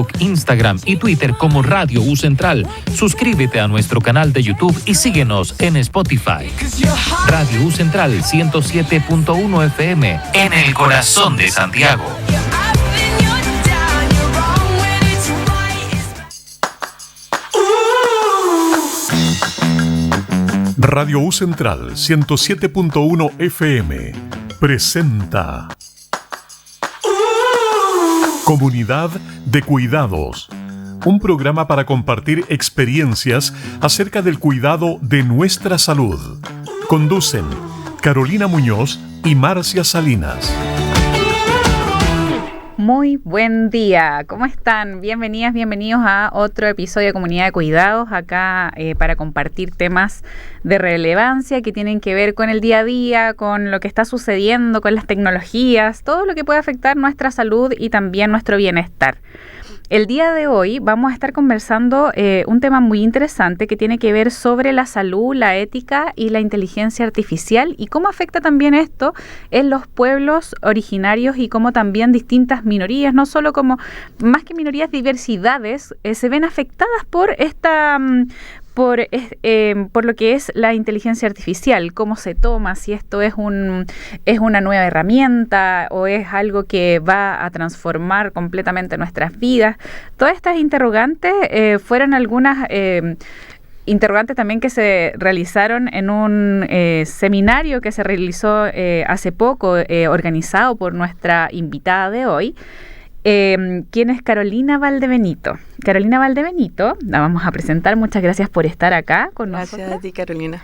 Facebook, Instagram y Twitter como Radio U Central. Suscríbete a nuestro canal de YouTube y síguenos en Spotify. Radio U Central 107.1 FM en el corazón de Santiago. Radio U Central 107.1 FM presenta Comunidad de Cuidados, un programa para compartir experiencias acerca del cuidado de nuestra salud. Conducen Carolina Muñoz y Marcia Salinas. Muy buen día, ¿cómo están? Bienvenidas, bienvenidos a otro episodio de Comunidad de Cuidados, acá para compartir temas de relevancia que tienen que ver con el día a día, con lo que está sucediendo, con las tecnologías, todo lo que puede afectar nuestra salud y también nuestro bienestar. El día de hoy vamos a estar conversando un tema muy interesante que tiene que ver sobre la salud, la ética y la inteligencia artificial y cómo afecta también esto en los pueblos originarios y cómo también distintas minorías, no solo como, más que minorías, diversidades, se ven afectadas por esta... Por lo que es la inteligencia artificial, cómo se toma, si esto es una nueva herramienta o es algo que va a transformar completamente nuestras vidas. Todas estas interrogantes fueron algunas interrogantes también que se realizaron en un seminario que se realizó hace poco, organizado por nuestra invitada de hoy, quien es Carolina Valdebenito. Carolina Valdebenito, la vamos a presentar. Muchas gracias por estar acá con nosotros. Gracias a ti, Carolina.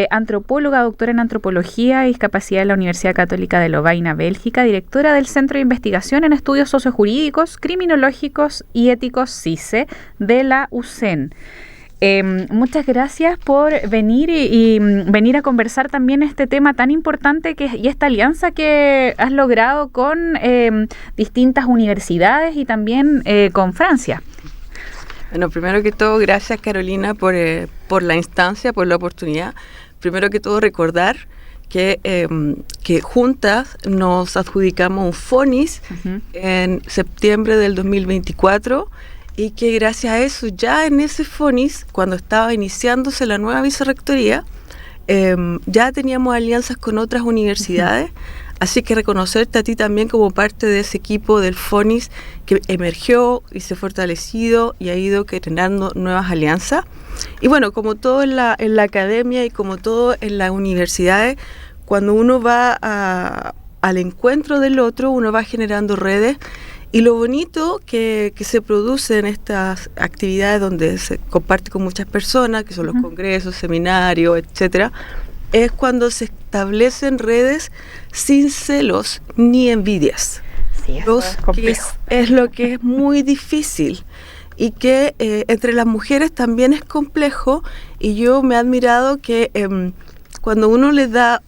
Antropóloga, doctora en Antropología y Discapacidad de la Universidad Católica de Lovaina, Bélgica, directora del Centro de Investigación en Estudios Sociojurídicos, Criminológicos y Éticos CICE de la UCEN. Muchas gracias por venir y venir a conversar también este tema tan importante y esta alianza que has logrado con distintas universidades y también con Francia. Bueno, primero que todo, gracias, Carolina, por la instancia, por la oportunidad. Primero que todo, recordar que juntas nos adjudicamos un FONIS en septiembre del 2024 y que gracias a eso, ya en ese FONIS, cuando estaba iniciándose la nueva vicerrectoría, ya teníamos alianzas con otras universidades, así que reconocerte a ti también como parte de ese equipo del FONIS que emergió y se ha fortalecido y ha ido generando nuevas alianzas. Y bueno, como todo en la academia y como todo en las universidades, cuando uno va al encuentro del otro, uno va generando redes. Y lo bonito que se produce en estas actividades donde se comparte con muchas personas, que son los congresos, seminarios, etcétera, es cuando se establecen redes sin celos ni envidias. Sí, es lo que es muy difícil y que entre las mujeres también es complejo. Y yo me he admirado que cuando uno le da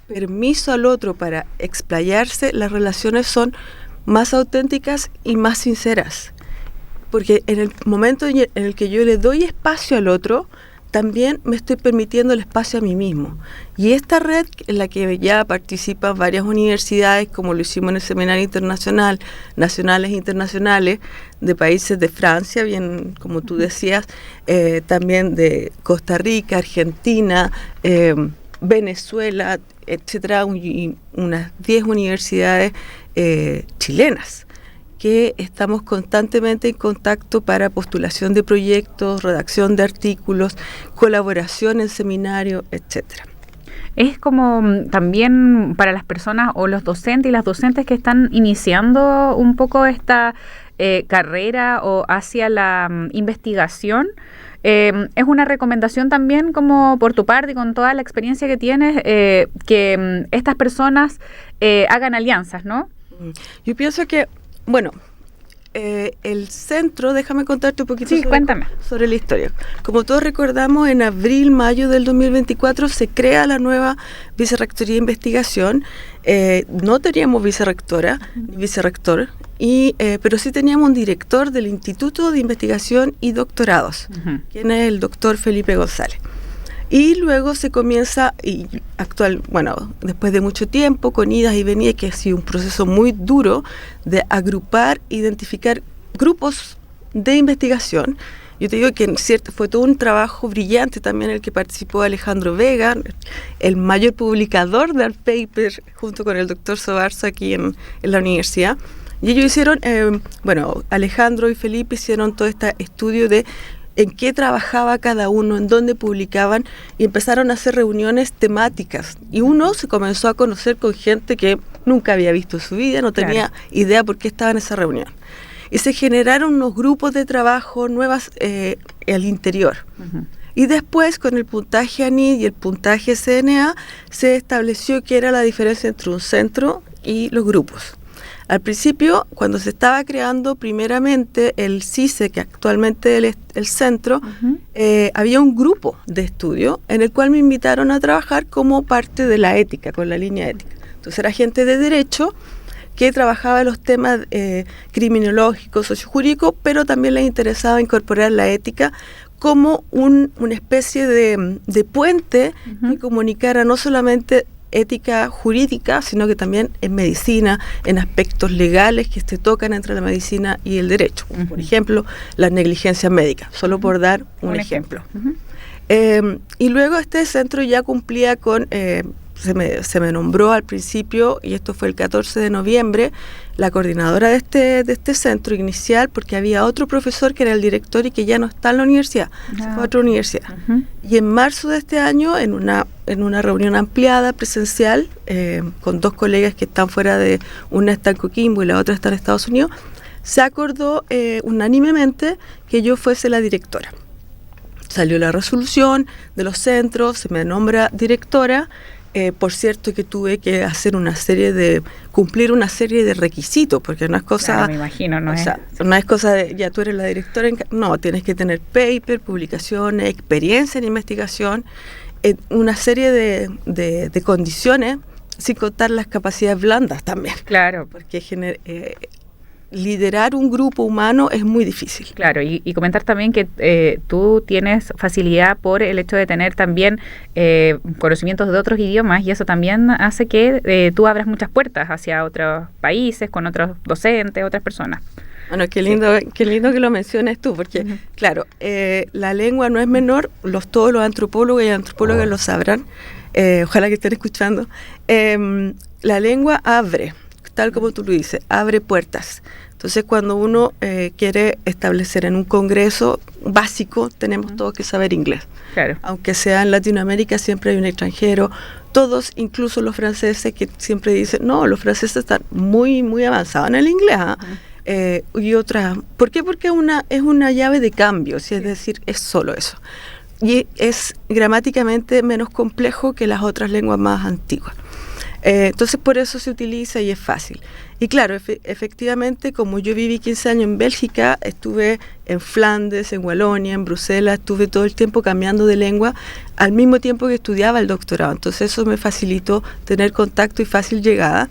permiso al otro para explayarse, las relaciones son más auténticas y más sinceras, porque en el momento en el que yo le doy espacio al otro, también me estoy permitiendo el espacio a mí mismo. Y esta red, en la que ya participan varias universidades, como lo hicimos en el seminario internacional, nacionales e internacionales, de países de Francia, bien como tú decías, también de Costa Rica, Argentina, Venezuela, etcétera, y unas 10 universidades chilenas, que estamos constantemente en contacto para postulación de proyectos, redacción de artículos, colaboración en seminarios, etcétera. Es como también para las personas o los docentes y las docentes que están iniciando un poco esta carrera o hacia la investigación. Es una recomendación también, como por tu parte y con toda la experiencia que tienes, que estas personas hagan alianzas, ¿no? Yo pienso que, bueno, el centro, déjame contarte un poquito sobre la historia. Como todos recordamos, en abril, mayo del 2024 se crea la nueva Vicerrectoría de Investigación. No teníamos vicerrectora ni vicerrector, pero sí teníamos un director del Instituto de Investigación y Doctorados, quien es el doctor Felipe González. Y luego se comienza, después de mucho tiempo, con idas y venidas, que ha sido un proceso muy duro de agrupar, identificar grupos de investigación. Yo te digo que fue todo un trabajo brillante también el que participó Alejandro Vega, el mayor publicador de art paper, junto con el doctor Sobarzo aquí en la universidad. Y ellos hicieron, Alejandro y Felipe hicieron todo este estudio de en qué trabajaba cada uno, en dónde publicaban, y empezaron a hacer reuniones temáticas. Y uno se comenzó a conocer con gente que nunca había visto en su vida, no tenía idea por qué estaba en esa reunión. Y se generaron unos grupos de trabajo nuevas al interior. Uh-huh. Y después, con el puntaje ANID y el puntaje CNA, se estableció qué era la diferencia entre un centro y los grupos. Al principio, cuando se estaba creando primeramente el CICE, que actualmente es el centro, uh-huh. Había un grupo de estudio en el cual me invitaron a trabajar como parte de la ética, con la línea ética. Entonces era gente de derecho que trabajaba en los temas criminológicos, sociojurídicos, pero también les interesaba incorporar la ética como una especie de puente uh-huh. que comunicara no solamente ética jurídica, sino que también en medicina, en aspectos legales que se tocan entre la medicina y el derecho. Uh-huh. Por ejemplo, las negligencias médicas, solo uh-huh. por dar un ejemplo. Uh-huh. Y luego este centro ya cumplía con... Se me nombró al principio, y esto fue el 14 de noviembre, la coordinadora de este centro inicial, porque había otro profesor que era el director y que ya no está en la universidad, se fue a otra universidad. Uh-huh. Y en marzo de este año, en una reunión ampliada, presencial, con dos colegas que están fuera una está en Coquimbo y la otra está en Estados Unidos, se acordó unánimemente que yo fuese la directora. Salió la resolución de los centros, se me nombra directora. Por cierto que tuve que cumplir una serie de requisitos, porque no es cosa... Claro, me imagino, no es cosa de, ya tú eres la directora, no, tienes que tener paper, publicaciones, experiencia en investigación, una serie de condiciones, sin contar las capacidades blandas también. Claro. Porque liderar un grupo humano es muy difícil. Claro, y comentar también que tú tienes facilidad por el hecho de tener también conocimientos de otros idiomas, y eso también hace que tú abras muchas puertas hacia otros países, con otros docentes, otras personas. Bueno, qué lindo que lo menciones tú, porque uh-huh. claro, la lengua no es menor, todos los antropólogos y antropólogas lo sabrán, ojalá que estén escuchando. La lengua abre, tal como tú lo dices, abre puertas. Entonces, cuando uno quiere establecer en un congreso básico, tenemos todos que saber inglés. Claro. Aunque sea en Latinoamérica, siempre hay un extranjero. Todos, incluso los franceses, que siempre dicen, no, los franceses están muy, muy avanzados en el inglés. Uh-huh. Y otras, ¿por qué? Porque es una llave de cambio, es decir, es solo eso. Y es gramáticamente menos complejo que las otras lenguas más antiguas. Entonces por eso se utiliza y es fácil. Y claro, efectivamente, como yo viví 15 años en Bélgica, estuve en Flandes, en Walonia, en Bruselas, estuve todo el tiempo cambiando de lengua al mismo tiempo que estudiaba el doctorado. Entonces eso me facilitó tener contacto y fácil llegada.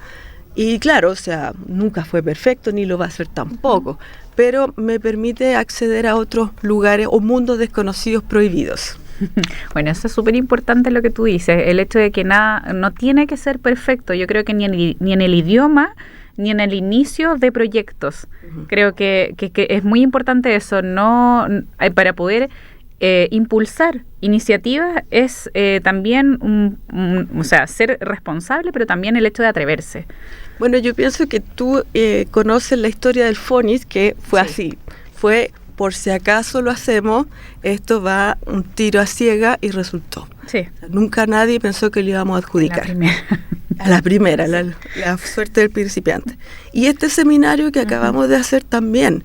Y claro, o sea, nunca fue perfecto, ni lo va a ser tampoco, pero me permite acceder a otros lugares o mundos desconocidos prohibidos. Bueno, eso es súper importante lo que tú dices, el hecho de que nada no tiene que ser perfecto. Yo creo que ni en el idioma ni en el inicio de proyectos. Uh-huh. Creo que es muy importante eso, para poder impulsar iniciativas es también ser responsable, pero también el hecho de atreverse. Bueno, yo pienso que tú conoces la historia del Fonix, que fue así, fue por si acaso lo hacemos, esto va un tiro a ciega y resultó. Sí. O sea, nunca nadie pensó que le íbamos a adjudicar. A la primera, la suerte del principiante. Y este seminario que acabamos de hacer también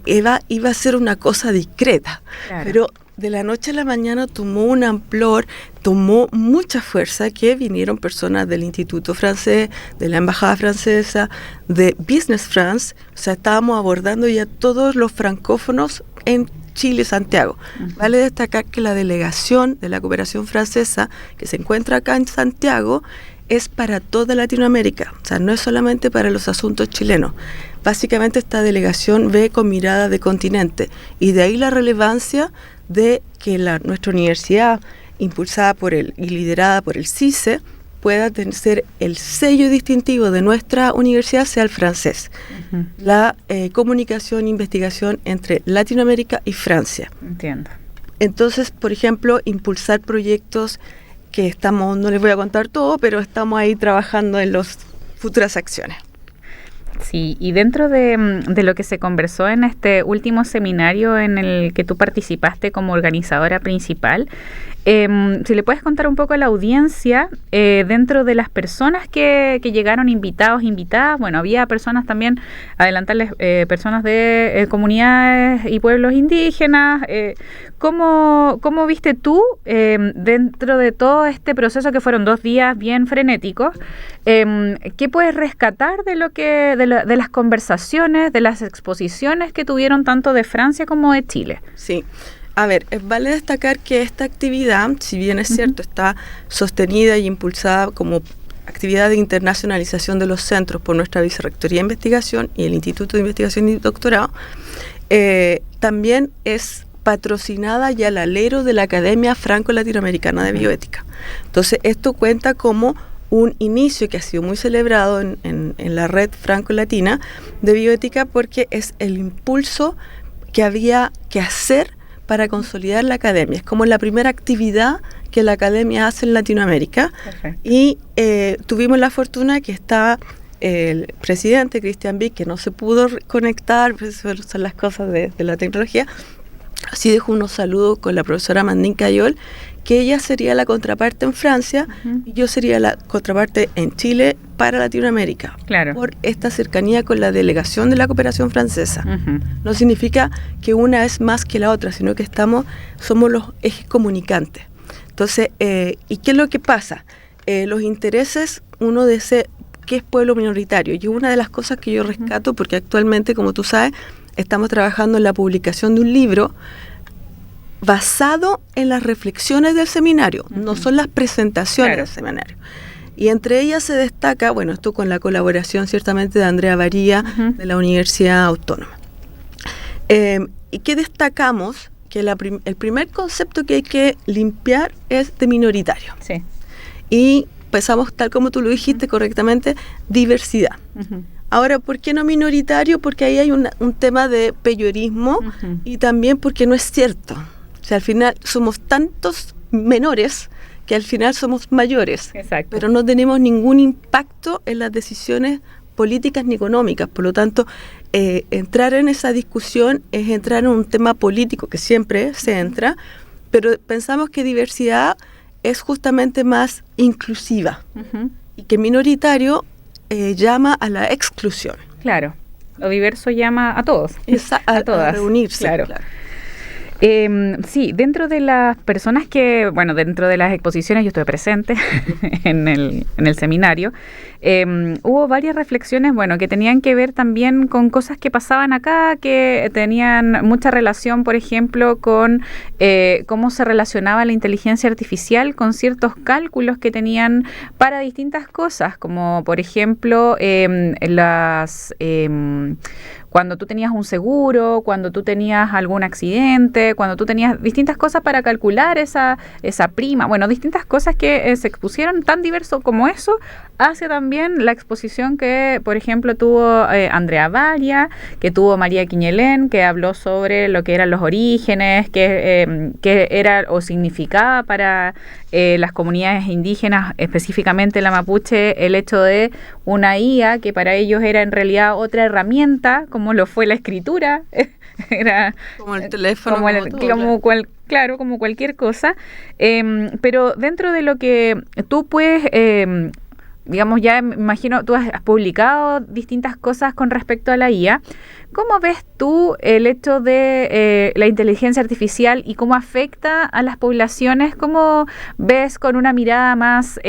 iba a ser una cosa discreta, claro. Pero de la noche a la mañana tomó un amplor, tomó mucha fuerza, que vinieron personas del Instituto Francés, de la Embajada Francesa, de Business France. O sea, estábamos abordando ya todos los francófonos en Chile, Santiago. Uh-huh. Vale destacar que la delegación de la cooperación francesa, que se encuentra acá en Santiago, es para toda Latinoamérica, o sea, no es solamente para los asuntos chilenos. Básicamente esta delegación ve con mirada de continente, y de ahí la relevancia de que nuestra universidad, impulsada y liderada por el CICE, pueda ser el sello distintivo de nuestra universidad sea el francés. La comunicación e investigación entre Latinoamérica y Francia. Entiendo. Entonces, por ejemplo, impulsar proyectos que estamos, no les voy a contar todo, pero estamos ahí trabajando en las futuras acciones. Sí, y dentro de lo que se conversó en este último seminario en el que tú participaste como organizadora principal, si le puedes contar un poco a la audiencia, dentro de las personas que llegaron, invitados, invitadas, bueno, había personas también, adelantarles, personas de comunidades y pueblos indígenas. ¿Cómo viste tú, dentro de todo este proceso que fueron 2 días bien frenéticos, qué puedes rescatar de lo que de las conversaciones, de las exposiciones que tuvieron tanto de Francia como de Chile? Sí. A ver, vale destacar que esta actividad, si bien es cierto, está sostenida y impulsada como actividad de internacionalización de los centros por nuestra Vicerrectoría de Investigación y el Instituto de Investigación y Doctorado, también es patrocinada y al alero de la Academia Franco-Latinoamericana de Bioética. Entonces, esto cuenta como un inicio que ha sido muy celebrado en la red franco-latina de bioética, porque es el impulso que había que hacer para consolidar la academia. Es como la primera actividad que la academia hace en Latinoamérica. Perfecto. Y tuvimos la fortuna que está el presidente, Christian Vick, que no se pudo conectar, pues son las cosas de la tecnología. Así dejó unos saludos con la profesora Mandín Cayol, que ella sería la contraparte en Francia y yo sería la contraparte en Chile para Latinoamérica. Claro. Por esta cercanía con la delegación de la cooperación francesa. No significa que una es más que la otra, sino que somos los ejes comunicantes. Entonces, ¿y qué es lo que pasa? Los intereses, uno dice, ¿qué es pueblo minoritario? Y es una de las cosas que yo rescato, porque actualmente, como tú sabes, estamos trabajando en la publicación de un libro basado en las reflexiones del seminario, no son las presentaciones del seminario. Y entre ellas se destaca, bueno, esto con la colaboración ciertamente de Andrea Varía, de la Universidad Autónoma. ¿Y qué destacamos? Que el primer concepto que hay que limpiar es de minoritario. Sí. Y pensamos, tal como tú lo dijiste correctamente, diversidad. Ahora, ¿por qué no minoritario? Porque ahí hay un tema de peyorismo y también porque no es cierto. O sea, al final somos tantos menores que al final somos mayores. Exacto. Pero no tenemos ningún impacto en las decisiones políticas ni económicas. Por lo tanto, entrar en esa discusión es entrar en un tema político que siempre se entra, pero pensamos que diversidad es justamente más inclusiva y que minoritario llama a la exclusión. Claro, lo diverso llama a todos, a todas. A reunirse, claro. Sí, dentro de las personas dentro de las exposiciones yo estuve presente en el seminario, hubo varias reflexiones, que tenían que ver también con cosas que pasaban acá, que tenían mucha relación, por ejemplo, con cómo se relacionaba la inteligencia artificial con ciertos cálculos que tenían para distintas cosas, como por ejemplo cuando tú tenías un seguro, cuando tú tenías algún accidente, cuando tú tenías distintas cosas para calcular esa prima, distintas cosas que se expusieron tan diverso como eso, hacia también la exposición que, por ejemplo, tuvo Andrea Varia, que tuvo María Quiñelén, que habló sobre lo que eran los orígenes, que era o significaba para las comunidades indígenas, específicamente la mapuche, el hecho de una IA que para ellos era en realidad otra herramienta, como lo fue la escritura, era como el teléfono, como cualquier cosa, pero dentro de lo que tú puedes, ya me imagino, tú has publicado distintas cosas con respecto a la IA. ¿Cómo ves tú el hecho de la inteligencia artificial y cómo afecta a las poblaciones? ¿Cómo ves con una mirada más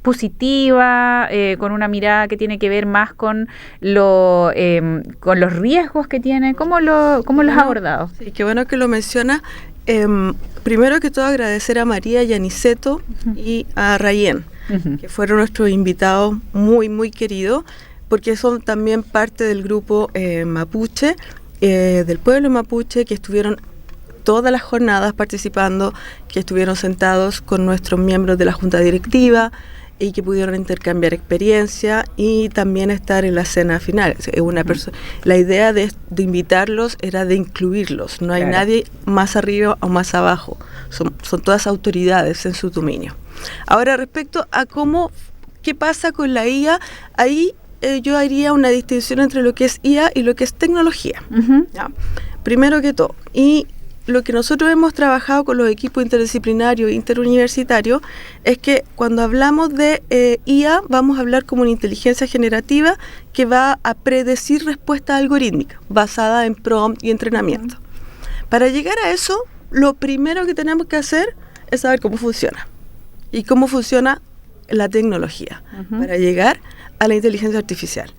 positiva, con una mirada que tiene que ver más con los riesgos que tiene? ¿Cómo los has abordado? Sí, qué bueno que lo mencionas. Primero que todo, agradecer a María y a Niceto y a Rayén, que fueron nuestros invitados muy, muy queridos, porque son también parte del grupo mapuche, del pueblo mapuche, que estuvieron todas las jornadas participando, que estuvieron sentados con nuestros miembros de la junta directiva, y que pudieron intercambiar experiencia y también estar en la cena final. La idea de invitarlos era de incluirlos, no hay nadie más arriba o más abajo, son todas autoridades en su dominio. Ahora, respecto a qué pasa con la IA, ahí yo haría una distinción entre lo que es IA y lo que es tecnología. ¿Ya? Primero que todo, y lo que nosotros hemos trabajado con los equipos interdisciplinarios e interuniversitarios es que cuando hablamos de IA vamos a hablar como una inteligencia generativa que va a predecir respuestas algorítmicas basada en prompt y entrenamiento. Para llegar a eso, lo primero que tenemos que hacer es saber cómo funciona y cómo funciona la tecnología para llegar a la inteligencia artificial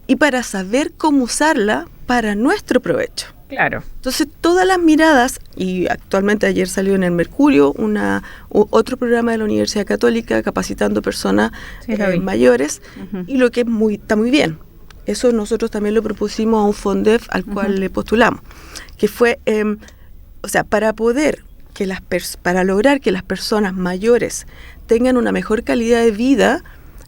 y para saber cómo usarla para nuestro provecho. Claro. Entonces, todas las miradas, y actualmente ayer salió en el Mercurio otro programa de la Universidad Católica capacitando personas mayores, y lo que está muy bien. Eso nosotros también lo propusimos a un FONDEF al cual le postulamos, que fue, para lograr que las personas mayores tengan una mejor calidad de vida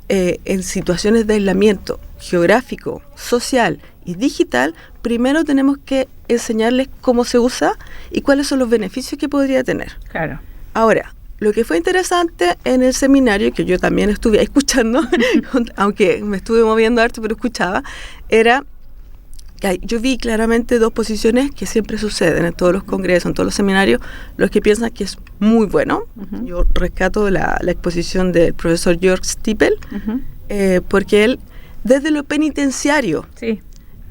en situaciones de aislamiento geográfico, social y digital, primero tenemos que enseñarles cómo se usa y cuáles son los beneficios que podría tener. Claro. Ahora, lo que fue interesante en el seminario, que yo también estuve escuchando, aunque me estuve moviendo harto, pero escuchaba, era que yo vi claramente dos posiciones que siempre suceden en todos los congresos, en todos los seminarios, los que piensan que es muy bueno. Yo rescato la exposición del profesor Georg Stiepel, porque él, desde lo penitenciario,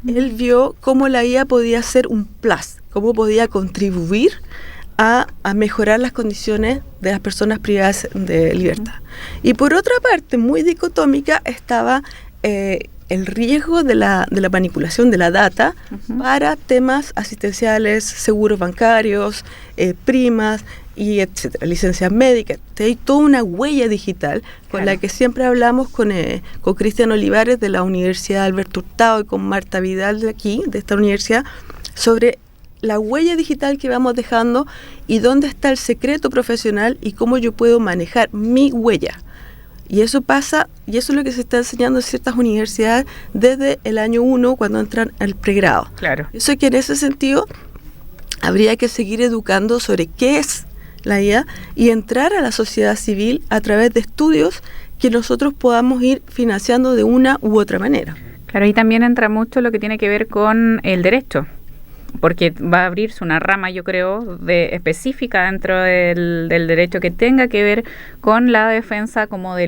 él vio cómo la IA podía ser un plus, cómo podía contribuir a mejorar las condiciones de las personas privadas de libertad. Y por otra parte, muy dicotómica, estaba el riesgo de la manipulación de la data para temas asistenciales, seguros bancarios, primas, y etcétera, licencias médicas. Hay toda una huella digital con la que siempre hablamos con Cristian Olivares de la Universidad Alberto Hurtado y con Marta Vidal de aquí, de esta universidad, sobre la huella digital que vamos dejando y dónde está el secreto profesional y cómo yo puedo manejar mi huella. Y eso pasa, y eso es lo que se está enseñando en ciertas universidades desde el año 1 cuando entran al pregrado. Claro. Eso que en ese sentido habría que seguir educando sobre qué es la IA y entrar a la sociedad civil a través de estudios que nosotros podamos ir financiando de una u otra manera. Claro, y también entra mucho lo que tiene que ver con el derecho, porque va a abrirse una rama, yo creo, específica dentro del derecho que tenga que ver con la defensa como de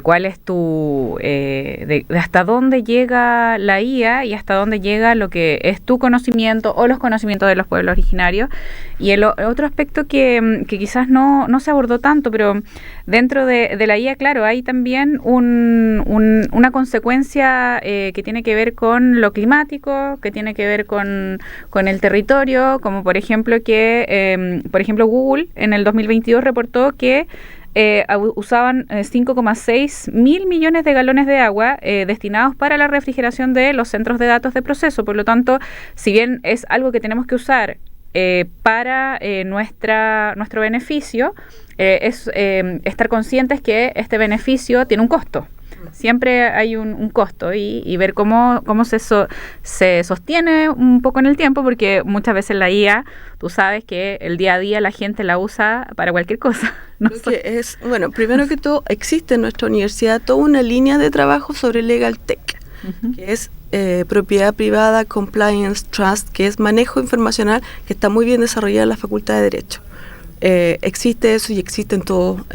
cuál es de hasta dónde llega la IA y hasta dónde llega lo que es tu conocimiento o los conocimientos de los pueblos originarios. Y el otro aspecto que quizás no se abordó tanto, pero dentro de la IA, claro, hay también una consecuencia que tiene que ver con lo climático, que tiene que ver con el territorio, como por ejemplo Google en el 2022 reportó que usaban 5,6 mil millones de galones de agua destinados para la refrigeración de los centros de datos de proceso. Por lo tanto, si bien es algo que tenemos que usar para nuestro beneficio, es estar conscientes que este beneficio tiene un costo. Siempre hay un costo y ver cómo se sostiene un poco en el tiempo, porque muchas veces la IA, tú sabes que el día a día la gente la usa para cualquier cosa. Primero que todo, existe en nuestra universidad toda una línea de trabajo sobre Legal Tech, que es propiedad privada, compliance, trust, que es manejo informacional, que está muy bien desarrollada en la Facultad de Derecho. Existe eso y existe en todo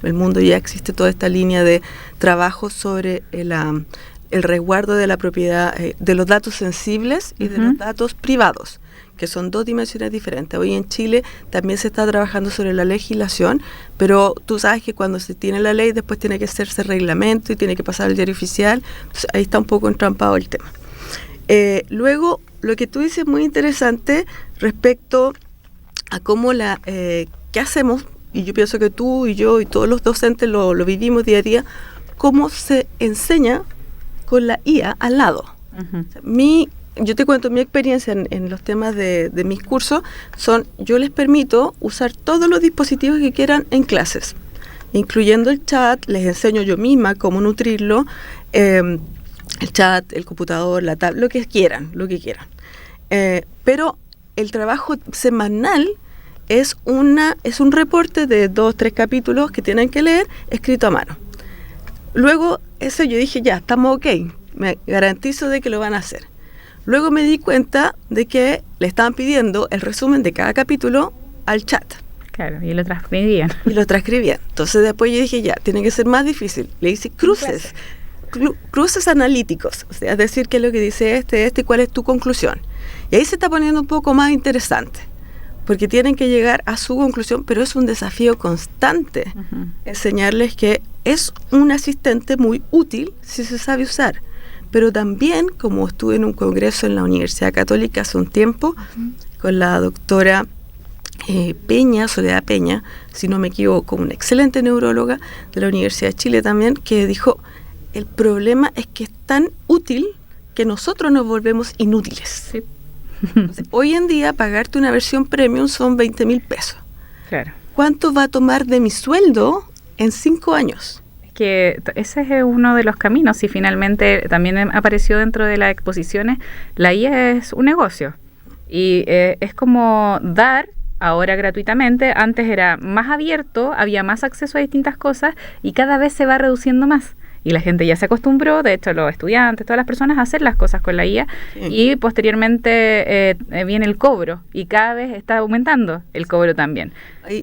el mundo, ya existe toda esta línea de trabajo sobre el resguardo de la propiedad, de los datos sensibles y de los datos privados, que son dos dimensiones diferentes. Hoy en Chile también se está trabajando sobre la legislación, pero tú sabes que cuando se tiene la ley después tiene que hacerse reglamento y tiene que pasar al diario oficial. Entonces, ahí está un poco entrampado el tema. Luego, lo que tú dices es muy interesante respecto a cómo qué hacemos, y yo pienso que tú y yo y todos los docentes lo vivimos día a día, cómo se enseña con la IA al lado. O sea, yo te cuento mi experiencia en los temas de mis cursos, yo les permito usar todos los dispositivos que quieran en clases. incluyendo el chat. Les enseño yo misma cómo nutrirlo, el chat, el computador, la tablet, lo que quieran. Pero el trabajo semanal es un reporte de 2-3 capítulos que tienen que leer, escrito a mano. Luego, eso yo dije, ya, estamos ok, me garantizo de que lo van a hacer. Luego me di cuenta de que le estaban pidiendo el resumen de cada capítulo al chat. Claro, y lo transcribían. Entonces después yo dije, ya, tiene que ser más difícil. Le hice cruces analíticos, o sea, es decir, qué es lo que dice este, y cuál es tu conclusión. Y ahí se está poniendo un poco más interesante, porque tienen que llegar a su conclusión, pero es un desafío constante enseñarles que es un asistente muy útil si se sabe usar. Pero también, como estuve en un congreso en la Universidad Católica hace un tiempo, con la doctora Soledad Peña, si no me equivoco, una excelente neuróloga de la Universidad de Chile también, que dijo, el problema es que es tan útil que nosotros nos volvemos inútiles. Sí. Entonces, hoy en día, pagarte una versión premium son 20,000 pesos. Claro. ¿Cuánto va a tomar de mi sueldo en 5 años? Que ese es uno de los caminos y finalmente también apareció dentro de las exposiciones, la IA es un negocio y es como dar ahora gratuitamente, antes era más abierto, había más acceso a distintas cosas y cada vez se va reduciendo más. Y la gente ya se acostumbró, de hecho los estudiantes, todas las personas a hacer las cosas con la IA y posteriormente viene el cobro y cada vez está aumentando el cobro también.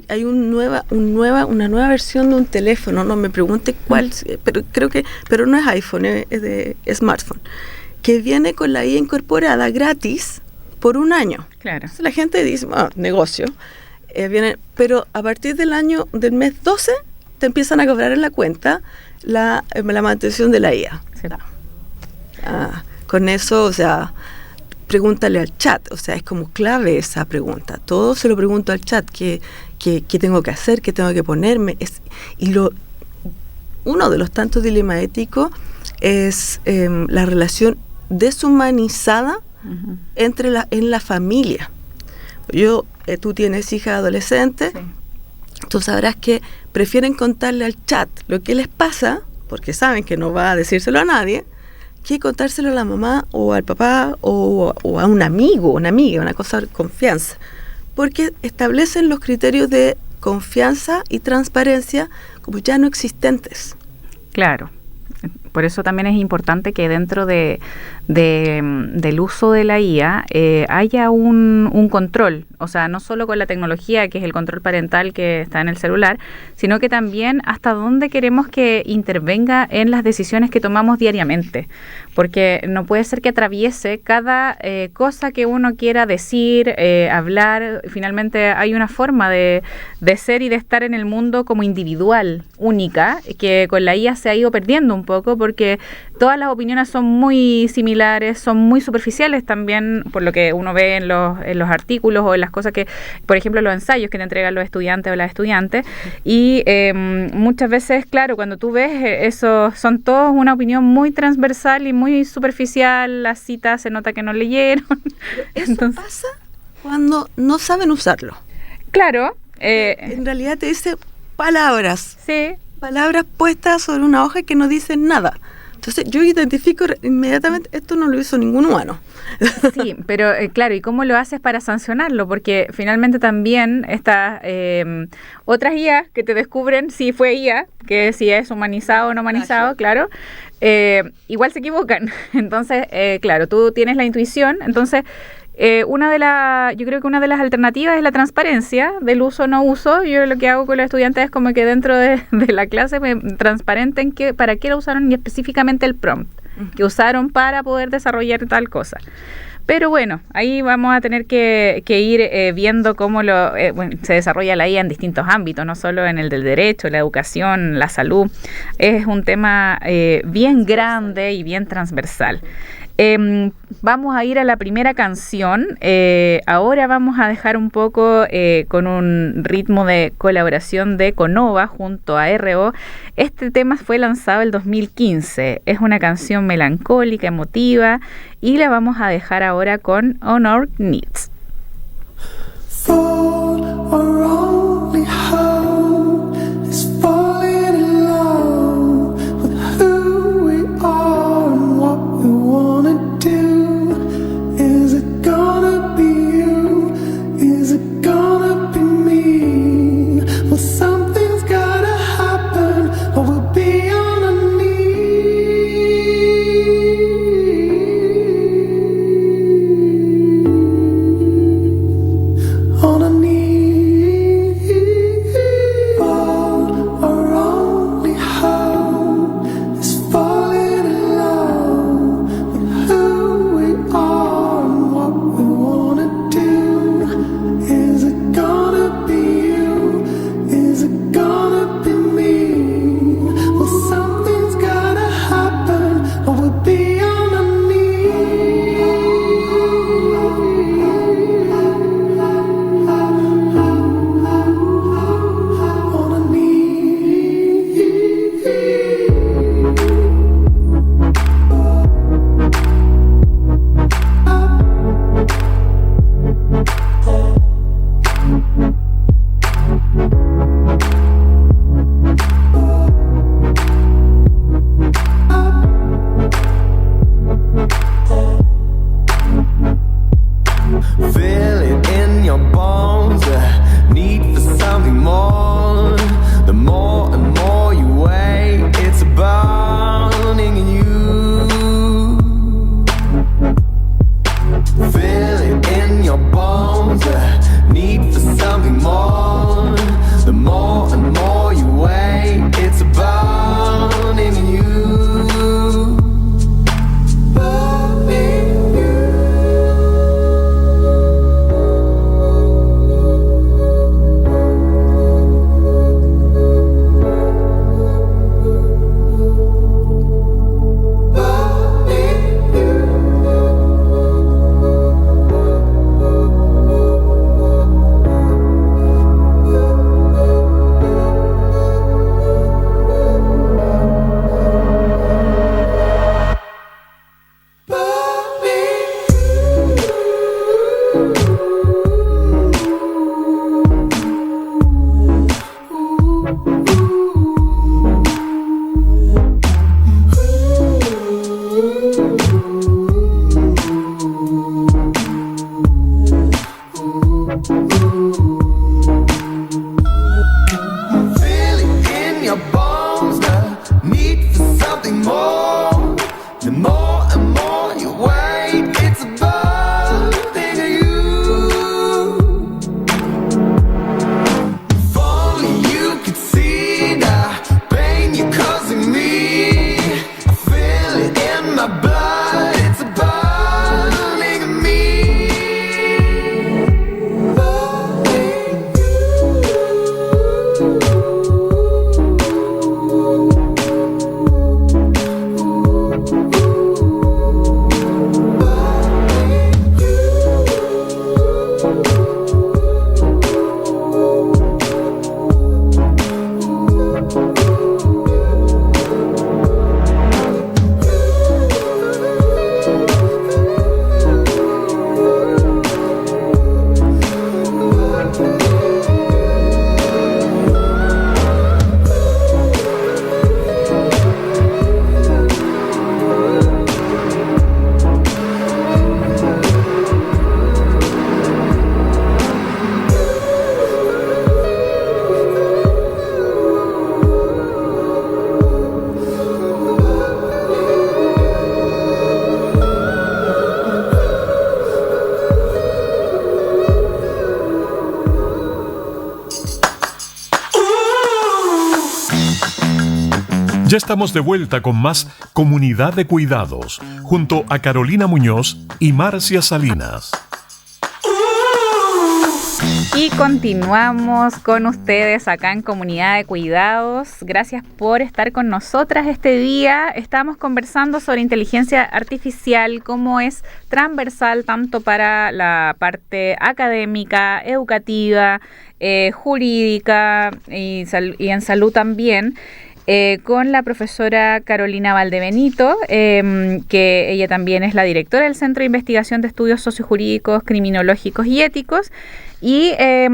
Hay una nueva versión de un teléfono, no me pregunte cuál, pero no es iPhone, es de smartphone, que viene con la IA incorporada gratis por 1 año. Claro. Entonces la gente dice, negocio, pero a partir del mes 12 te empiezan a cobrar en la cuenta la mantención de la IA. Sí. Con eso, o sea, pregúntale al chat, o sea, es como clave esa pregunta. Todo se lo pregunto al chat, ¿qué tengo que hacer? ¿Qué tengo que ponerme? Uno de los tantos dilemas éticos es la relación deshumanizada en la familia. Tú tienes hija adolescente, sí. Tú sabrás que prefieren contarle al chat lo que les pasa, porque saben que no va a decírselo a nadie, que contárselo a la mamá o al papá o a un amigo, una amiga, una cosa de confianza. Porque establecen los criterios de confianza y transparencia como ya no existentes. Claro. Por eso también es importante que dentro del uso de la IA haya un control, o sea, no solo con la tecnología, que es el control parental que está en el celular, sino que también hasta dónde queremos que intervenga en las decisiones que tomamos diariamente, porque no puede ser que atraviese cada cosa que uno quiera decir, hablar. Finalmente hay una forma de ser y de estar en el mundo como individual, única, que con la IA se ha ido perdiendo un poco, porque todas las opiniones son muy similares, son muy superficiales también, por lo que uno ve en los artículos o en las cosas que, por ejemplo, los ensayos que te entregan los estudiantes o las estudiantes, y muchas veces, claro, cuando tú ves eso, son todos una opinión muy transversal y muy superficial, las citas se nota que no leyeron. Eso pasa cuando no saben usarlo. Claro. En realidad te dice palabras. Sí. Palabras puestas sobre una hoja que no dicen nada. Entonces yo identifico inmediatamente, esto no lo hizo ningún humano. Sí, pero claro, ¿y cómo lo haces para sancionarlo? Porque finalmente también estas otras IA que te descubren si fue IA, que si es humanizado o no humanizado, claro, igual se equivocan. Entonces, claro, tú tienes la intuición, entonces yo creo que una de las alternativas es la transparencia del uso o no uso. Yo lo que hago con los estudiantes es como que dentro de la clase me transparenten para qué lo usaron y específicamente el prompt que usaron para poder desarrollar tal cosa. Pero bueno, ahí vamos a tener que ir viendo cómo se desarrolla la IA en distintos ámbitos, no solo en el del derecho, la educación, la salud. Es un tema bien grande y bien transversal. Vamos a ir a la primera canción. Ahora vamos a dejar un poco con un ritmo de colaboración de Conova junto a R.O. Este tema fue lanzado el 2015. Es una canción melancólica, emotiva, y la vamos a dejar ahora con On Our Knees. Fall, our only hope is falling. Ya estamos de vuelta con más Comunidad de Cuidados, junto a Carolina Muñoz y Marcia Salinas. Y continuamos con ustedes acá en Comunidad de Cuidados. Gracias por estar con nosotras este día. Estamos conversando sobre inteligencia artificial, cómo es transversal tanto para la parte académica, educativa, jurídica y en salud también. Con la profesora Carolina Valdebenito, que ella también es la directora del Centro de Investigación de Estudios Sociojurídicos, Criminológicos y Éticos, y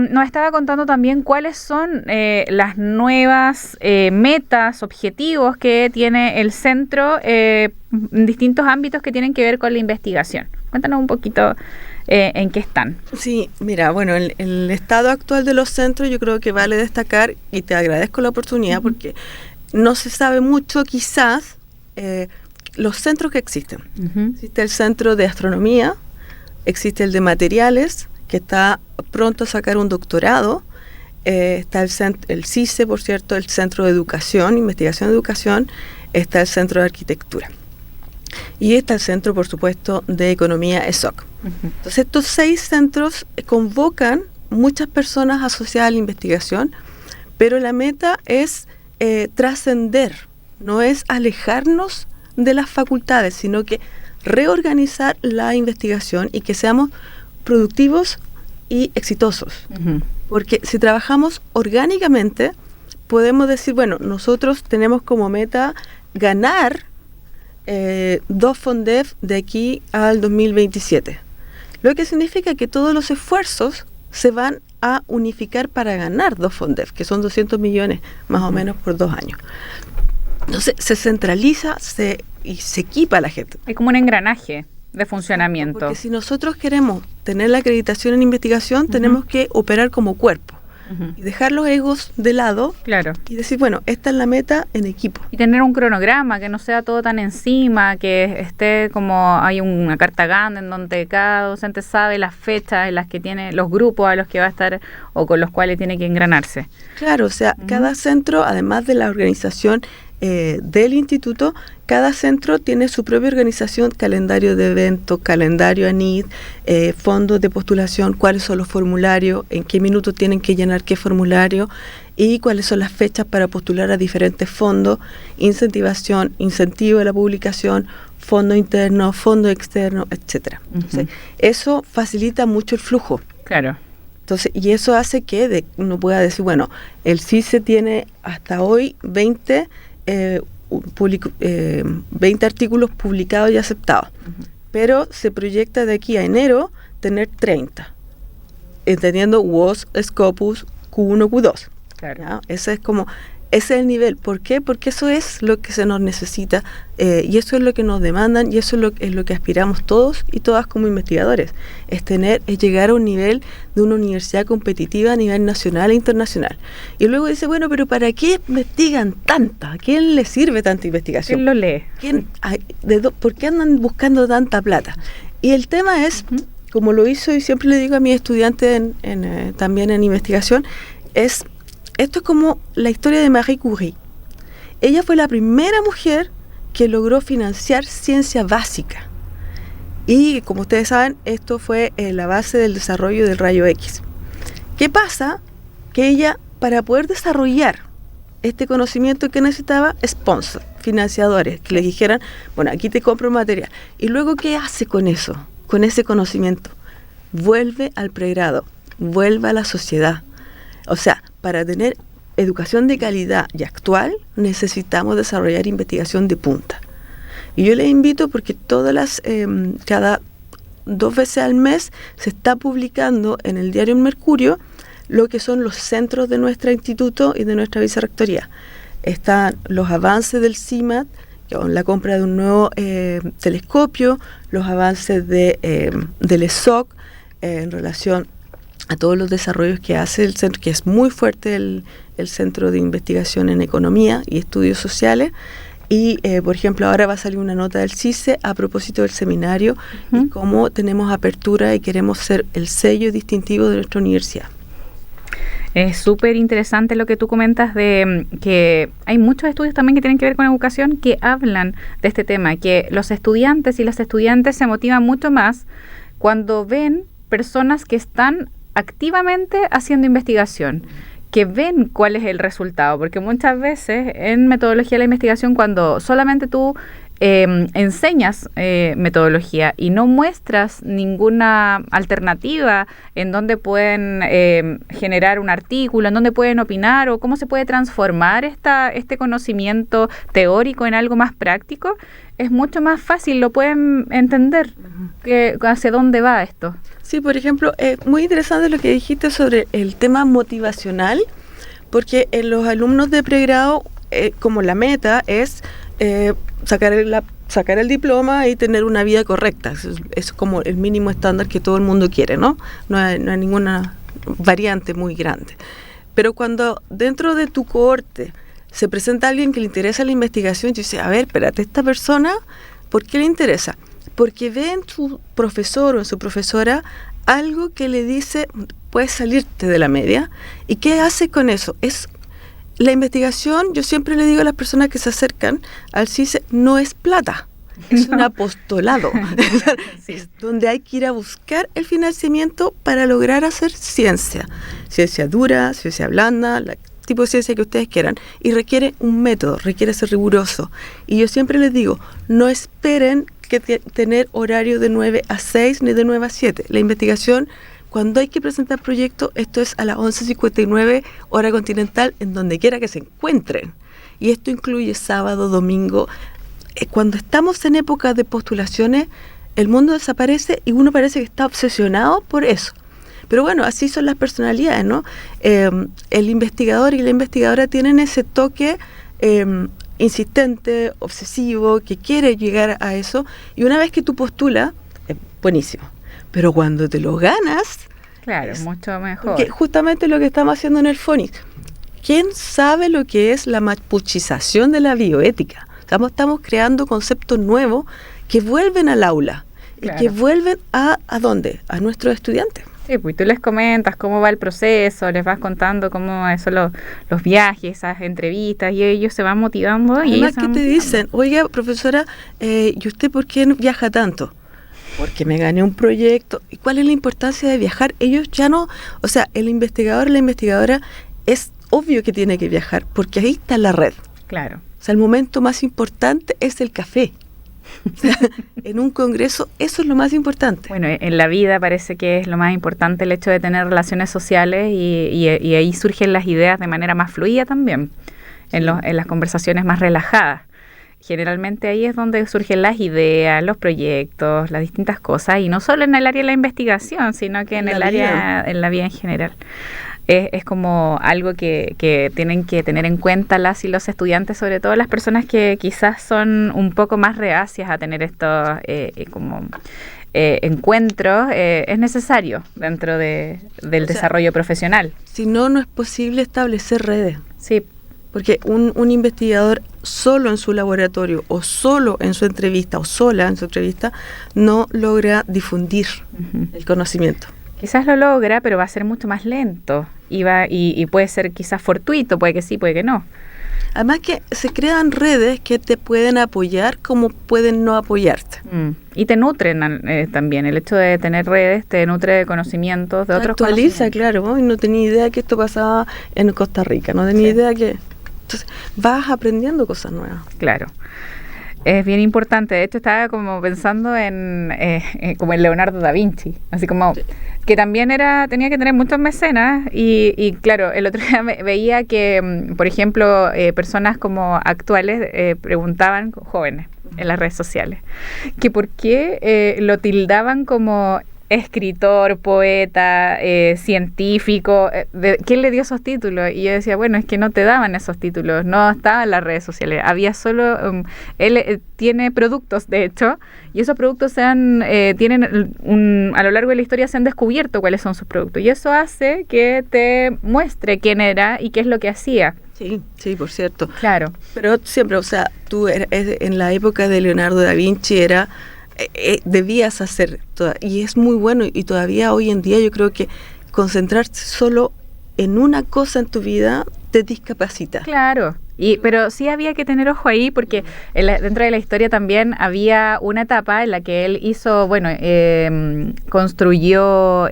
nos estaba contando también cuáles son las nuevas metas, objetivos que tiene el centro en distintos ámbitos que tienen que ver con la investigación. Cuéntanos un poquito en qué están. Sí, mira, bueno, el estado actual de los centros yo creo que vale destacar, y te agradezco la oportunidad porque no se sabe mucho quizás los centros que existen. Existe el centro de astronomía, existe el de materiales, que está pronto a sacar un doctorado, está el CICE, por cierto, el Centro de Educación, Investigación de Educación, está el Centro de Arquitectura. Y está el Centro, por supuesto, de Economía, ESOC. Entonces, estos 6 centros convocan muchas personas asociadas a la investigación, pero la meta es trascender, no es alejarnos de las facultades, sino que reorganizar la investigación y que seamos productivos y exitosos. Porque si trabajamos orgánicamente, podemos decir, bueno, nosotros tenemos como meta ganar 2 FONDEF de aquí al 2027. Lo que significa que todos los esfuerzos se van a unificar para ganar 2 FONDEF, que son 200 millones más o menos por 2 años. Entonces se centraliza y se equipa a la gente. Es como un engranaje de funcionamiento. Porque si nosotros queremos tener la acreditación en investigación, tenemos que operar como cuerpo. Y dejar los egos de lado, claro, y decir, bueno, esta es la meta en equipo. Y tener un cronograma, que no sea todo tan encima, que esté como hay una carta Gantt en donde cada docente sabe las fechas en las que tiene, los grupos a los que va a estar o con los cuales tiene que engranarse. Claro, o sea, cada centro, además de la organización del instituto, cada centro tiene su propia organización, calendario de eventos, calendario ANID, fondos de postulación, cuáles son los formularios, en qué minutos tienen que llenar qué formulario y cuáles son las fechas para postular a diferentes fondos, incentivación, incentivo de la publicación, fondo interno, fondo externo, etcétera. Entonces, eso facilita mucho el flujo. Claro. Entonces, y eso hace que uno pueda decir, bueno, el CICE tiene hasta hoy 20 artículos publicados y aceptados, pero se proyecta de aquí a enero tener 30, entendiendo WOS, Scopus, Q1, Q2. Claro. Ese es el nivel. ¿Por qué? Porque eso es lo que se nos necesita y eso es lo que nos demandan y eso es lo que aspiramos todos y todas como investigadores, es llegar a un nivel de una universidad competitiva a nivel nacional e internacional. Y luego dice, bueno, pero ¿para qué investigan tanta? ¿A quién le sirve tanta investigación? ¿Quién lo lee? ¿Por qué andan buscando tanta plata? Y el tema es, como lo hizo y siempre le digo a mis estudiantes también en investigación, esto es como la historia de Marie Curie. Ella fue la primera mujer que logró financiar ciencia básica. Y como ustedes saben, esto fue la base del desarrollo del rayo X. ¿Qué pasa? Que ella, para poder desarrollar este conocimiento que necesitaba, sponsor, financiadores, que le dijeran, bueno, aquí te compro material. Y luego, ¿qué hace con eso? Con ese conocimiento. Vuelve al pregrado, vuelve a la sociedad. O sea, para tener educación de calidad y actual, necesitamos desarrollar investigación de punta. Y yo les invito porque cada 2 veces al mes se está publicando en el diario El Mercurio lo que son los centros de nuestro instituto y de nuestra vicerrectoría. Están los avances del CIMAT, con la compra de un nuevo telescopio, los avances del ESOC en relación a todos los desarrollos que hace el centro, que es muy fuerte el Centro de Investigación en Economía y Estudios Sociales. Y, por ejemplo, ahora va a salir una nota del CICE a propósito del seminario y cómo tenemos apertura y queremos ser el sello distintivo de nuestra universidad. Es súper interesante lo que tú comentas de que hay muchos estudios también que tienen que ver con educación que hablan de este tema, que los estudiantes y las estudiantes se motivan mucho más cuando ven personas que están activamente haciendo investigación, que ven cuál es el resultado, porque muchas veces en metodología de la investigación, cuando solamente tú enseñas metodología y no muestras ninguna alternativa en donde pueden generar un artículo, en donde pueden opinar o cómo se puede transformar este conocimiento teórico en algo más práctico, es mucho más fácil, lo pueden entender hacia dónde va esto. Sí, por ejemplo, muy interesante lo que dijiste sobre el tema motivacional, porque en los alumnos de pregrado, como la meta es sacar el diploma y tener una vida correcta. Es como el mínimo estándar que todo el mundo quiere, ¿no? No hay ninguna variante muy grande. Pero cuando dentro de tu cohorte se presenta alguien que le interesa la investigación, yo dice, a ver, espérate, esta persona, ¿por qué le interesa? Porque ve en su profesor o en su profesora algo que le dice, puedes salirte de la media. ¿Y qué hace con eso? Es la investigación, yo siempre le digo a las personas que se acercan al CICE, no es plata, es un apostolado, sí. Es donde hay que ir a buscar el financiamiento para lograr hacer ciencia dura, ciencia blanda, la tipo de ciencia que ustedes quieran, y requiere un método, requiere ser riguroso. Y yo siempre les digo, no esperen que tener horario de 9 a 6 ni de 9 a 7. La investigación, cuando hay que presentar proyectos, esto es a las 11:59 hora continental, en donde quiera que se encuentren. Y esto incluye sábado, domingo. Cuando estamos en época de postulaciones, el mundo desaparece y uno parece que está obsesionado por eso. Pero bueno, así son las personalidades, ¿no? El investigador y la investigadora tienen ese toque insistente, obsesivo, que quiere llegar a eso, y una vez que tú postulas, buenísimo. Pero cuando te lo ganas... Claro, mucho mejor. Que justamente lo que estamos haciendo en el Fonix. ¿Quién sabe lo que es la mapuchización de la bioética? Estamos creando conceptos nuevos que vuelven al aula, claro. Y que vuelven ¿a dónde? A nuestros estudiantes. Sí, pues tú les comentas cómo va el proceso, les vas contando cómo son los viajes, esas entrevistas, y ellos se van motivando. Y además que te dicen, oiga, profesora, ¿y usted por qué viaja tanto? Porque me gané un proyecto. ¿Y cuál es la importancia de viajar? Ellos ya no, o sea, el investigador, la investigadora, es obvio que tiene que viajar, porque ahí está la red. Claro. O sea, el momento más importante es el café. O sea, en un congreso eso es lo más importante. Bueno, en la vida parece que es lo más importante el hecho de tener relaciones sociales y ahí surgen las ideas de manera más fluida también, en las conversaciones más relajadas. Generalmente ahí es donde surgen las ideas, los proyectos, las distintas cosas, y no solo en el área de la investigación, sino que en la vida en general. Es como algo que tienen que tener en cuenta las y los estudiantes, sobre todo las personas que quizás son un poco más reacias a tener estos encuentros. Es necesario dentro del desarrollo profesional. Si no, no es posible establecer redes. Sí. Porque un investigador solo en su laboratorio o solo en su entrevista o sola en su entrevista no logra difundir el conocimiento. Quizás lo logra, pero va a ser mucho más lento y puede ser quizás fortuito, puede que sí, puede que no. Además que se crean redes que te pueden apoyar como pueden no apoyarte. Y te nutren también. El hecho de tener redes te nutre de conocimientos de otros actualiza, claro. No tenía idea que esto pasaba en Costa Rica, no tenía idea que... Entonces vas aprendiendo cosas nuevas. Claro. Es bien importante. De hecho, estaba como pensando en como en Leonardo da Vinci, así como que también tenía que tener muchos mecenas y claro, el otro día veía que, por ejemplo, personas como actuales preguntaban, jóvenes en las redes sociales, que por qué lo tildaban como escritor, poeta, científico, ¿quién le dio esos títulos? Y yo decía, bueno, es que no te daban esos títulos, no estaban en las redes sociales, había solo, él tiene productos, de hecho, y esos productos tienen a lo largo de la historia se han descubierto cuáles son sus productos, y eso hace que te muestre quién era y qué es lo que hacía. Sí, por cierto. Claro. Pero siempre, o sea, tú en la época de Leonardo da Vinci debías hacer, y es muy bueno, y todavía hoy en día yo creo que concentrarse solo en una cosa en tu vida te discapacita. Claro. Pero sí había que tener ojo ahí porque dentro de la historia también había una etapa en la que él hizo, construyó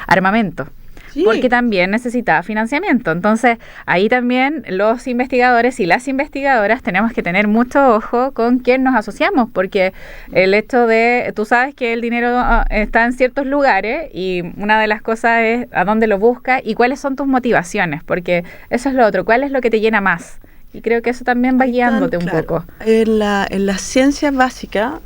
armamento. Sí. Porque también necesitaba financiamiento. Entonces, ahí también los investigadores y las investigadoras tenemos que tener mucho ojo con quién nos asociamos, porque el hecho de, tú sabes que el dinero está en ciertos lugares y una de las cosas es a dónde lo buscas y cuáles son tus motivaciones, porque eso es lo otro, cuál es lo que te llena más. Y creo que eso también va guiándote un poco. En la ciencia básica,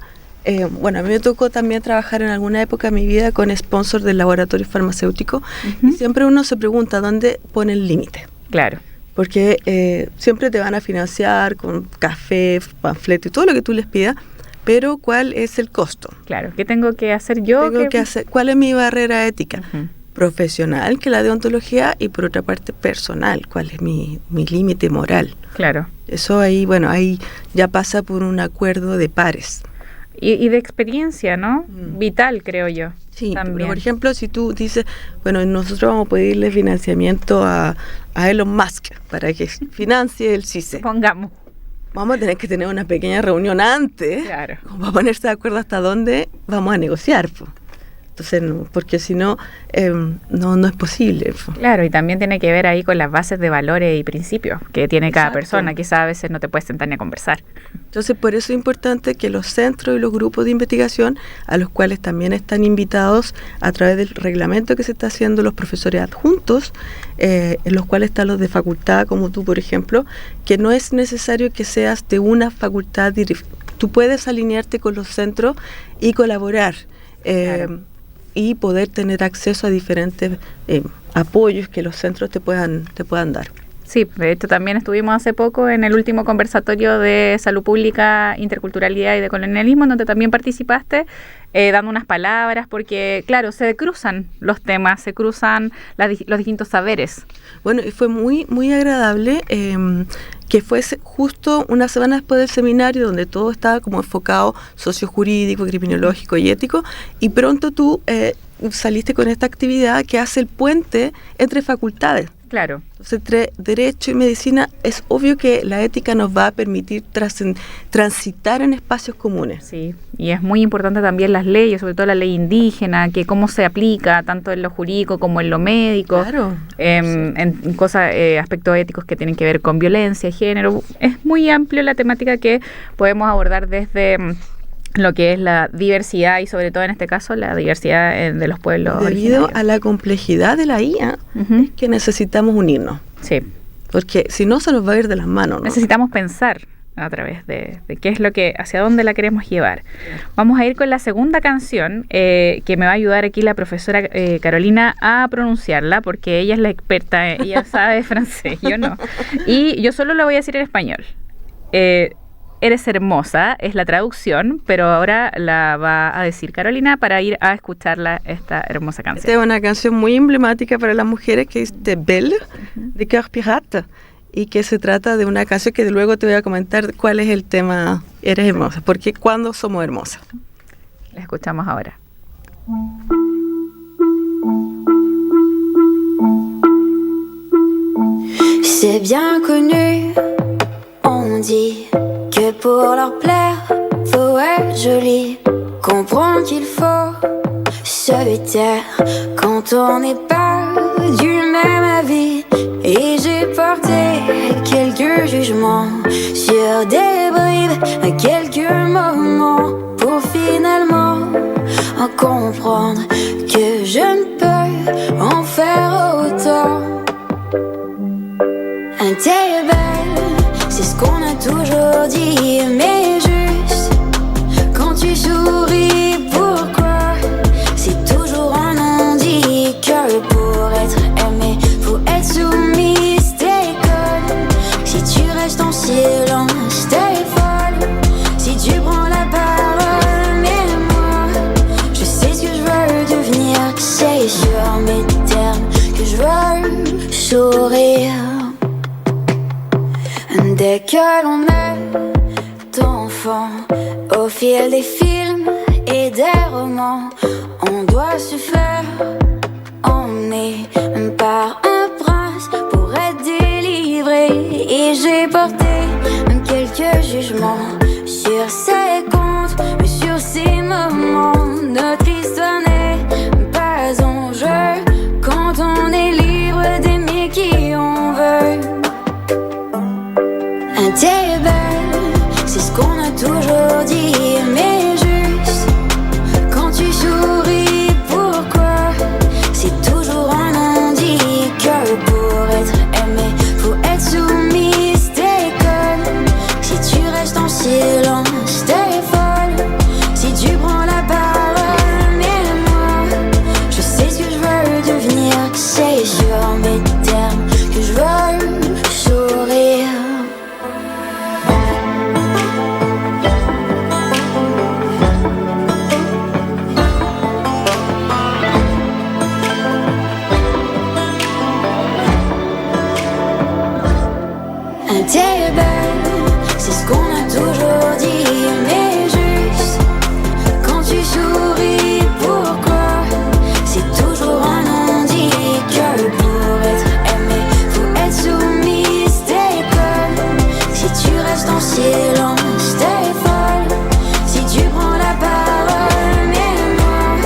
a mí me tocó también trabajar en alguna época de mi vida con sponsors del laboratorio farmacéutico, y siempre uno se pregunta dónde pone el límite. Claro. Porque siempre te van a financiar con café, panfleto y todo lo que tú les pidas, pero ¿cuál es el costo? Claro, ¿qué tengo que hacer yo? ¿Cuál es mi barrera ética? Profesional, que la deontología, y por otra parte personal, ¿cuál es mi límite moral? Claro. Eso ahí ya pasa por un acuerdo de pares. Y de experiencia, ¿no? Vital, creo yo. Sí, pero por ejemplo, si tú dices, nosotros vamos a pedirle financiamiento a Elon Musk para que financie el CICE. Pongamos. Vamos a tener que tener una pequeña reunión antes, claro, para ponerse de acuerdo hasta dónde vamos a negociar, pues. Entonces, porque si no, no es posible. Claro, y también tiene que ver ahí con las bases de valores y principios que tiene cada persona. Quizás a veces no te puedes sentar ni a conversar. Entonces, por eso es importante que los centros y los grupos de investigación, a los cuales también están invitados a través del reglamento que se está haciendo los profesores adjuntos, en los cuales están los de facultad, como tú, por ejemplo, que no es necesario que seas de una facultad. Tú puedes alinearte con los centros y colaborar. Claro. Y poder tener acceso a diferentes apoyos que los centros te puedan dar. Sí, de hecho también estuvimos hace poco en el último conversatorio de salud pública, interculturalidad y decolonialismo, donde también participaste dando unas palabras, porque claro, se cruzan los temas, se cruzan los distintos saberes. Bueno, y fue muy, muy agradable que fuese justo una semana después del seminario, donde todo estaba como enfocado sociojurídico, criminológico y ético, y pronto tú saliste con esta actividad que hace el puente entre facultades. Claro. Entonces, entre derecho y medicina, es obvio que la ética nos va a permitir transitar en espacios comunes. Sí, y es muy importante también las leyes, sobre todo la ley indígena, que cómo se aplica tanto en lo jurídico como en lo médico. Claro. En cosas, aspectos éticos que tienen que ver con violencia, género. Es muy amplio la temática que podemos abordar desde lo que es la diversidad y sobre todo en este caso la diversidad de los pueblos debido originarios. A la complejidad de la IA, es que necesitamos unirnos. Sí. Porque si no se nos va a ir de las manos, ¿no? Necesitamos pensar a través de qué es lo que, hacia dónde la queremos llevar. Vamos a ir con la segunda canción que me va a ayudar aquí la profesora Carolina a pronunciarla, porque ella es la experta, ella sabe francés, yo no. Y yo solo la voy a decir en español. Eres hermosa, es la traducción, pero ahora la va a decir Carolina para ir a escucharla, esta hermosa canción. Esta es una canción muy emblemática para las mujeres, que es de Belle, de Cœur Pirate, y que se trata de una canción que luego te voy a comentar cuál es el tema. Eres hermosa, porque ¿cuándo somos hermosas? La escuchamos ahora. C'est bien connu, on dit que pour leur plaire, faut être jolie. Comprends qu'il faut se taire quand on n'est pas du même avis. Et j'ai porté quelques jugements sur des bribes à quelques moments pour finalement en comprendre que je ne peux en faire autant. T'es belle, c'est ce qu'on a toujours dit, mais juste quand tu souris, pourquoi c'est toujours un non-dit, que pour être aimé, faut être soumise, t'es conne. Si tu restes en silence, t'es folle. Si tu prends la parole, mais moi, je sais ce que je veux devenir. C'est sur mes termes que je veux sourire. Dès que l'on est enfant, au fil des films et des romans, on doit se faire emmener par un C'est sur mes termes que je veux sourire. T'es belle, c'est ce qu'on a toujours dit, mais juste quand tu souris, pourquoi c'est toujours un non-dit, que pour être aimé, faut être soumise, t'es conne, si tu restes en silence, t'es folle, si tu prends la parole, mais moi,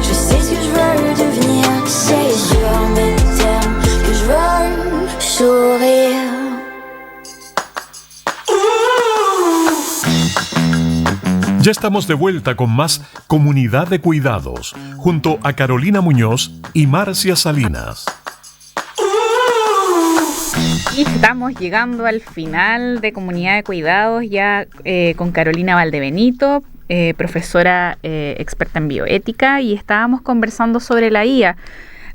je sais ce que je veux devenir, c'est sur mes termes que je veux sourire. Ya estamos de vuelta con más Comunidad de Cuidados, junto a Carolina Muñoz y Marcia Salinas. Y estamos llegando al final de Comunidad de Cuidados ya con Carolina Valdebenito, profesora experta en bioética, y estábamos conversando sobre la IA,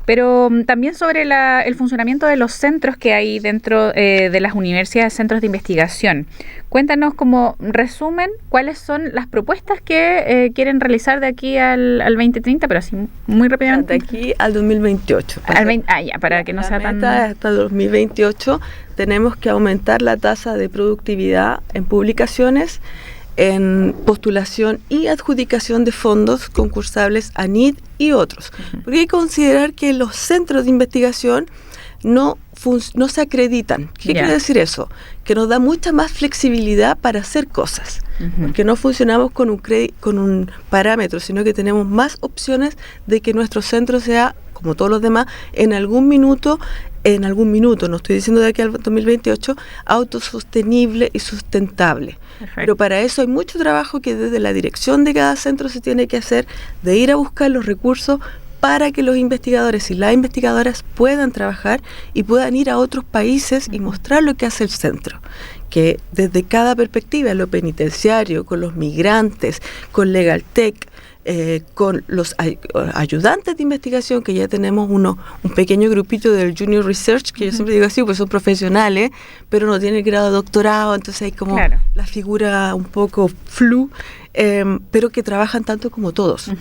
pero también sobre el funcionamiento de los centros que hay dentro de las universidades, centros de investigación. Cuéntanos como resumen cuáles son las propuestas que quieren realizar de aquí al 2030, pero así muy rápidamente. De aquí al 2028. Para que no sea tan... Hasta el 2028 tenemos que aumentar la tasa de productividad en publicaciones, en postulación y adjudicación de fondos concursables a NID y otros. Porque hay que considerar que los centros de investigación no se acreditan. ¿Qué quiere decir eso? Que nos da mucha más flexibilidad para hacer cosas. Porque no funcionamos con un parámetro, sino que tenemos más opciones de que nuestro centro sea, como todos los demás, en algún minuto, no estoy diciendo de aquí al 2028, autosostenible y sustentable. Perfecto. Pero para eso hay mucho trabajo que desde la dirección de cada centro se tiene que hacer, de ir a buscar los recursos para que los investigadores y las investigadoras puedan trabajar y puedan ir a otros países y mostrar lo que hace el centro. Que desde cada perspectiva, lo penitenciario, con los migrantes, con LegalTech, con los ayudantes de investigación, que ya tenemos un pequeño grupito del Junior Research, que yo siempre digo así, pues son profesionales, pero no tienen grado de doctorado, entonces hay como la figura un poco flu, pero que trabajan tanto como todos.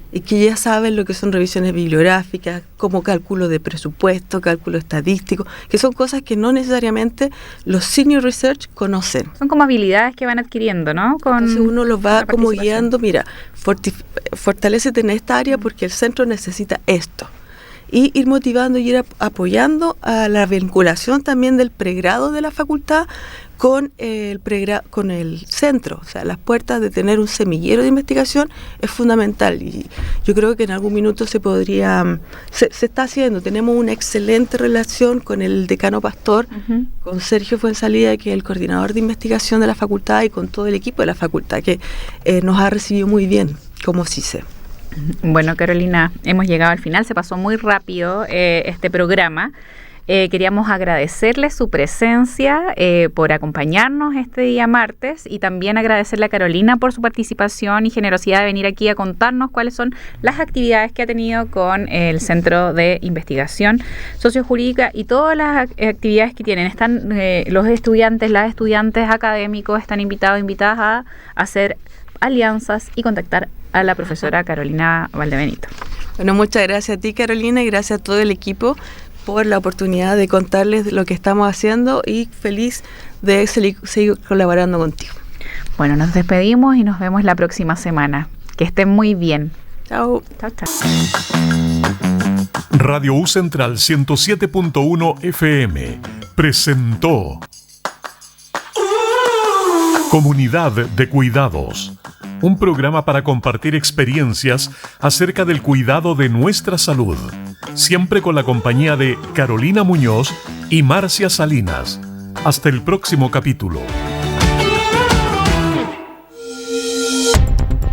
Y que ya saben lo que son revisiones bibliográficas, como cálculo de presupuesto, cálculo estadístico, que son cosas que no necesariamente los senior research conocen. Son como habilidades que van adquiriendo, ¿no? Entonces uno los va como guiando, mira, fortalécete en esta área porque el centro necesita esto. Y ir motivando y ir apoyando a la vinculación también del pregrado de la facultad con el centro. O sea, las puertas de tener un semillero de investigación es fundamental, y yo creo que en algún minuto se está haciendo. Tenemos una excelente relación con el decano Pastor, con Sergio Fuensalida, que es el coordinador de investigación de la facultad, y con todo el equipo de la facultad, que nos ha recibido muy bien como CICE. Bueno, Carolina, hemos llegado al final, se pasó muy rápido este programa. Queríamos agradecerle su presencia por acompañarnos este día martes, y también agradecerle a Carolina por su participación y generosidad de venir aquí a contarnos cuáles son las actividades que ha tenido con el Centro de Investigación Sociojurídica y todas las actividades que tienen. Están los estudiantes, las estudiantes académicos están invitadas a hacer alianzas y contactar a la profesora Carolina Valdebenito. Bueno, muchas gracias a ti, Carolina, y gracias a todo el equipo por la oportunidad de contarles lo que estamos haciendo, y feliz de seguir colaborando contigo. Bueno, nos despedimos y nos vemos la próxima semana. Que estén muy bien. Chao. Chao, chao. Radio U Central 107.1 FM presentó Comunidad de Cuidados, un programa para compartir experiencias acerca del cuidado de nuestra salud, siempre con la compañía de Carolina Muñoz y Marcia Salinas. Hasta el próximo capítulo.